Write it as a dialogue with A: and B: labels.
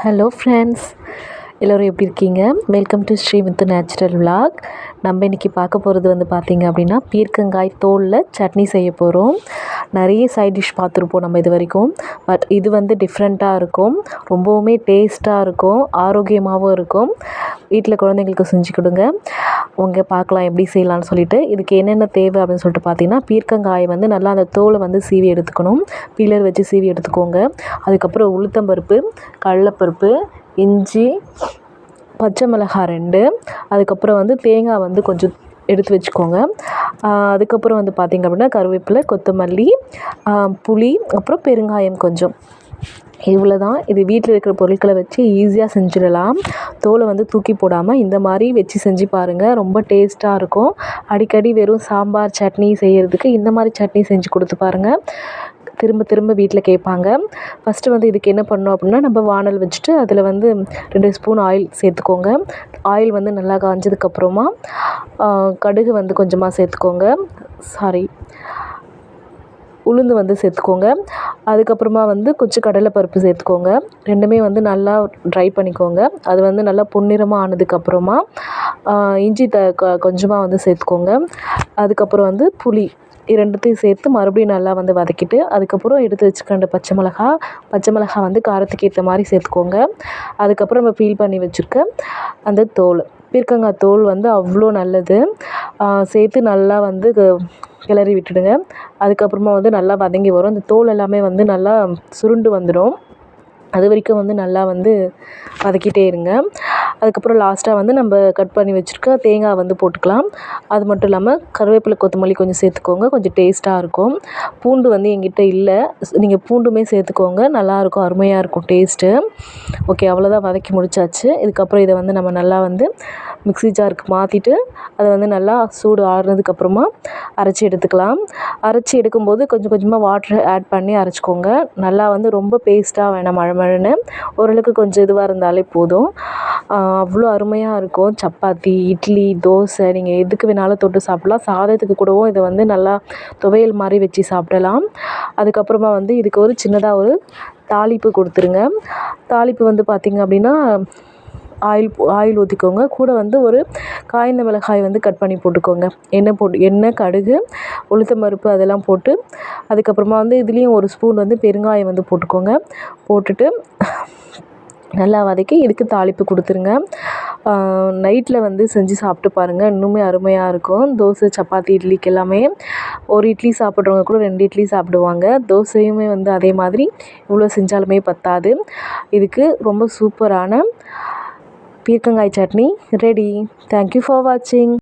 A: Hello friends, எல்லோரும் எப்படி இருக்கீங்க? Welcome to Sri with natural vlog. நம்ம இன்றைக்கி பார்க்க போகிறது வந்து பார்த்திங்க அப்படின்னா பீர்க்கங்காய் தோலில் சட்னி செய்ய போகிறோம். நிறைய சைட் டிஷ் பார்த்துருப்போம் நம்ம இது வரைக்கும். பட் இது வந்து டிஃப்ரெண்ட்டாக இருக்கும், ரொம்பவுமே டேஸ்ட்டாக இருக்கும், ஆரோக்கியமாகவும் இருக்கும். வீட்டில் குழந்தைங்களுக்கு செஞ்சு கொடுங்க. அவங்க பார்க்கலாம் எப்படி செய்யலான்னு சொல்லிட்டு. இதுக்கு என்னென்ன தேவை அப்படின்னு சொல்லிட்டு பார்த்தீங்கன்னா, பீர்க்கங்காயை வந்து நல்லா அந்த தோலை வந்து சீவி எடுத்துக்கணும். பீலர் வச்சு சீவி எடுத்துக்கோங்க. அதுக்கப்புறம் உளுத்தம்பருப்பு, கடலைப்பருப்பு, இஞ்சி, பச்சை மிளகாய் 2, அதுக்கப்புறம் வந்து தேங்காய் வந்து கொஞ்சம் எடுத்து வச்சுக்கோங்க. அதுக்கப்புறம் வந்து பார்த்திங்க அப்படின்னா கருவேப்பிலை, கொத்தமல்லி, புளி, அப்புறம் பெருங்காயம் கொஞ்சம். இவ்வளோ தான். இது வீட்டில் இருக்கிற பொருட்களை வச்சு ஈஸியாக செஞ்சிடலாம். தோலை வந்து தூக்கி போடாமல் இந்த மாதிரி வச்சு செஞ்சு பாருங்கள், ரொம்ப டேஸ்ட்டாக இருக்கும். அடிக்கடி வெறும் சாம்பார் சட்னி செய்கிறதுக்கு இந்த மாதிரி சட்னி செஞ்சு கொடுத்து பாருங்கள். திரும்ப திரும்ப வீட்டில் கேட்பாங்க. ஃபஸ்ட்டு வந்து இதுக்கு என்ன பண்ணணும் அப்படின்னா, நம்ம வானல் வச்சுட்டு அதில் வந்து 2 ஸ்பூன் ஆயில் சேர்த்துக்கோங்க. ஆயில் வந்து நல்லா காஞ்சதுக்கப்புறமா கடுகு வந்து கொஞ்சமாக சேர்த்துக்கோங்க. உளுந்து வந்து சேர்த்துக்கோங்க. அதுக்கப்புறமா வந்து கொஞ்சம் கடலைப்பருப்பு சேர்த்துக்கோங்க. ரெண்டுமே வந்து நல்லா ட்ரை பண்ணிக்கோங்க. அது வந்து நல்லா பொன்னிறமாக ஆனதுக்கப்புறமா இஞ்சி கொஞ்சமாக வந்து சேர்த்துக்கோங்க. அதுக்கப்புறம் வந்து புளி 2த்தையும் சேர்த்து மறுபடியும் நல்லா வந்து வதக்கிட்டு, அதுக்கப்புறம் எடுத்து வச்சுக்கிற பச்சை மிளகாய் வந்து காரத்துக்கு ஏற்ற மாதிரி சேர்த்துக்கோங்க. அதுக்கப்புறம் நம்ம பீல் பண்ணி வச்சுருக்க அந்த தோல், பீர்க்கங்காய் தோல் வந்து அவ்வளோ நல்லது. சேர்த்து நல்லா வந்து கிளறி விட்டுடுங்க. அதுக்கப்புறமா வந்து நல்லா வதங்கி வரும். அந்த தோல் எல்லாமே வந்து நல்லா சுருண்டு வந்துடும். அது வரைக்கும் வந்து நல்லா வந்து வதக்கிட்டே இருங்க. அதுக்கப்புறம் லாஸ்ட்டாக வந்து நம்ம கட் பண்ணி வச்சுருக்க தேங்காய் வந்து போட்டுக்கலாம். அது மட்டும் இல்லாமல் கருவேப்பிலை, கொத்தமல்லி கொஞ்சம் சேர்த்துக்கோங்க, கொஞ்சம் டேஸ்ட்டாக இருக்கும். பூண்டு வந்து எங்கிட்ட இல்லை, நீங்கள் பூண்டுமே சேர்த்துக்கோங்க, நல்லாயிருக்கும், அருமையாக இருக்கும் டேஸ்ட்டு. ஓகே, அவ்வளோதான், வதக்கி முடிச்சாச்சு. இதுக்கப்புறம் இதை வந்து நம்ம நல்லா வந்து மிக்ஸி ஜாருக்கு மாற்றிட்டு அதை வந்து நல்லா சூடு ஆறுனதுக்கப்புறமா அரைச்சி எடுத்துக்கலாம். அரைச்சி எடுக்கும்போது கொஞ்சம் கொஞ்சமாக வாட்டர் ஆட் பண்ணி அரைச்சிக்கோங்க. நல்லா வந்து ரொம்ப பேஸ்ட்டாக வேணாம், மழமழன்னு, ஓரளவுக்கு கொஞ்சம் இதுவாக இருந்தாலே போதும். அவ்வளோ அருமையாக இருக்கும். சப்பாத்தி, இட்லி, தோசை, நீங்கள் எதுக்கு வேணாலும் தொட்டு சாப்பிட்லாம். சாதத்துக்கு கூடவும் இதை வந்து நல்லா துவையல் மாதிரி வச்சு சாப்பிடலாம். அதுக்கப்புறமா வந்து இதுக்கு ஒரு சின்னதாக ஒரு தாளிப்பு கொடுத்துருங்க. தாளிப்பு வந்து பார்த்திங்க அப்படின்னா ஆயில் ஊற்றிக்கோங்க. கூட வந்து ஒரு காய்ந்த மிளகாய் வந்து கட் பண்ணி போட்டுக்கோங்க. எண்ணெய், கடுகு, உளுத்தம்பருப்பு அதெல்லாம் போட்டு, அதுக்கப்புறமா வந்து இதுலேயும் 1 ஸ்பூன் வந்து பெருங்காயம் வந்து போட்டுக்கோங்க. போட்டுட்டு நல்லா வதக்கி இதுக்கு தாளிப்பு கொடுத்துருங்க. நைட்டில் வந்து செஞ்சு சாப்பிட்டு பாருங்கள், இன்னுமே அருமையாக இருக்கும். தோசை, சப்பாத்தி, இட்லிக்கு எல்லாமே. ஒரு இட்லி சாப்பிட்றவங்க கூட 2 இட்லி சாப்பிடுவாங்க. தோசையுமே வந்து அதே மாதிரி இவ்வளோ செஞ்சாலுமே பத்தாது. இதுக்கு ரொம்ப சூப்பரான பீர்க்கங்காய் சட்னி ரெடி. தேங்க்யூ ஃபார் வாட்சிங்.